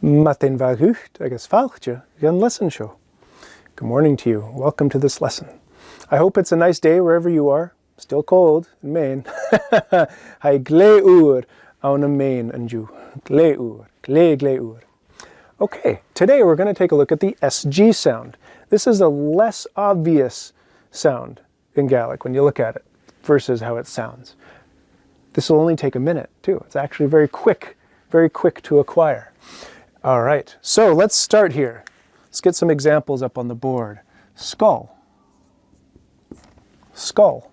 Matin vagucht agus falchtje gan lesson show. Good morning to you. Welcome to this lesson. I hope it's a nice day wherever you are. Still cold in Maine. Hai gleur on a Maine and you. Gleur. Gleur. Okay, today we're going to take a look at the SG sound. This is a less obvious sound in Gaelic when you look at it versus how it sounds. This will only take a minute too. It's actually very quick to acquire. All right, so let's start here. Let's get some examples up on the board. Skull. Skull.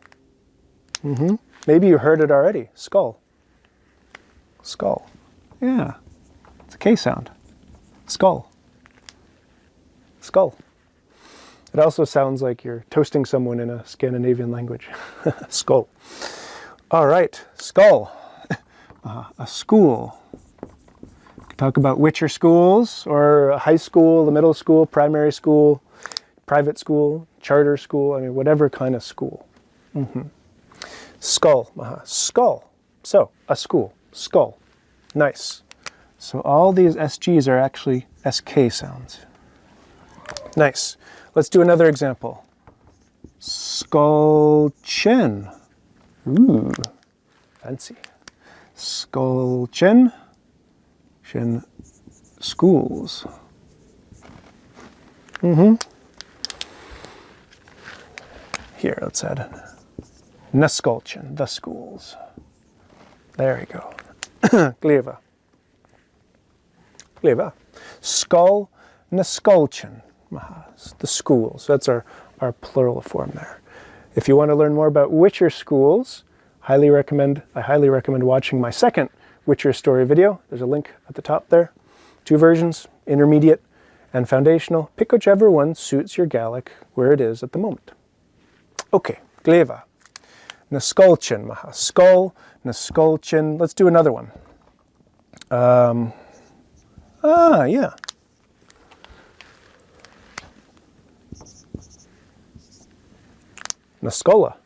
Maybe you heard it already. Skull. Skull. Yeah, it's a K sound. Skull. Skull. It also sounds like you're toasting someone in a Scandinavian language. Skull. All right, skull. A school. Talk about Witcher schools, or a high school, a middle school, primary school, private school, charter school, I mean, whatever kind of school. Skull. Skull. So, a school. Skull. Nice. So all these SGs are actually SK sounds. Nice. Let's do another example. Skull chin. Ooh, fancy. Skull chin. Chin schools. Here, let's add Naskulchin, the schools. There we go. Gleva. Gleva. Skull Naskulchin. The schools. That's our plural form there. If you want to learn more about Witcher schools, I highly recommend watching my second Witcher story video. There's a link at the top there. 2 versions, intermediate and foundational. Pick whichever one suits your Gaelic where it is at the moment. Okay, gleva. Naskulchin, skull, Naskulchin. Let's do another one. Yeah. Nascola.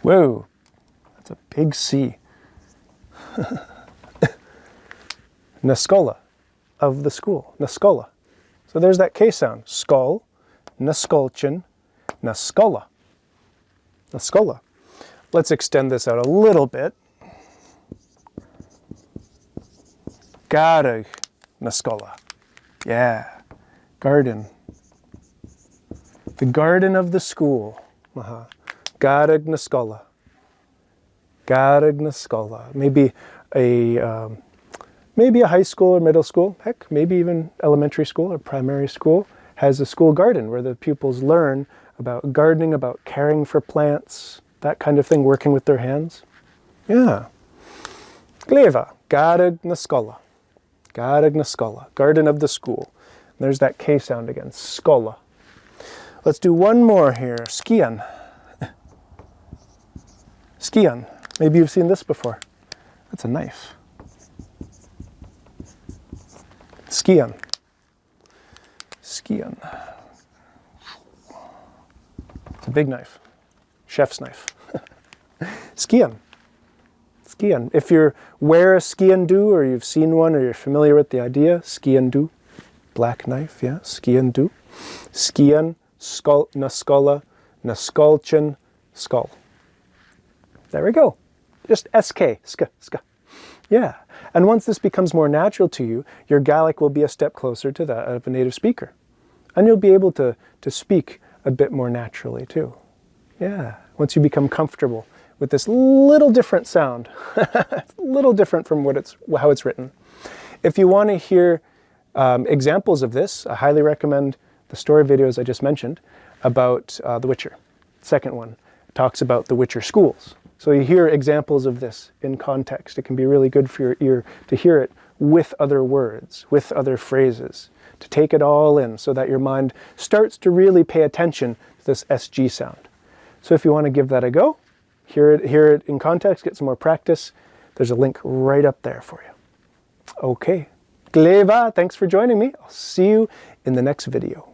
Whoa, that's a big C. Nascola, of the school, Nascola. So there's that K sound. Skull, Naskulchin, Nascola. Nascola. Let's extend this out a little bit. Garag, Nascola. Yeah, garden. The garden of the school. Garag Nascola. Garag Nascola. Maybe a high school or middle school, heck, maybe even elementary school or primary school has a school garden where the pupils learn about gardening, about caring for plants, that kind of thing, working with their hands. Yeah. Gleva. Garag Nascola. Garag Nascola. Garden of the school. And there's that K sound again. Scola. Let's do one more here. Skian. Skian. Maybe you've seen this before. That's a knife. Skian. Skian. It's a big knife. Chef's knife. Skian. Skian. If you wear a skian do, or you've seen one, or you're familiar with the idea, skian do. Black knife, yeah. Skian do. Skian. Skull. Nascola. Naskulchin. Skull. There we go. Just SK, ska. Yeah. And once this becomes more natural to you, your Gaelic will be a step closer to that of a native speaker. And you'll be able to speak a bit more naturally too. Yeah. Once you become comfortable with this little different sound. It's a little different from how it's written. If you want to hear examples of this, I highly recommend the story videos I just mentioned about The Witcher. Second one talks about the Witcher schools. So you hear examples of this in context. It can be really good for your ear to hear it with other words, with other phrases, to take it all in so that your mind starts to really pay attention to this SG sound. So if you want to give that a go, hear it in context, get some more practice, there's a link right up there for you. Okay. Gleva, thanks for joining me. I'll see you in the next video.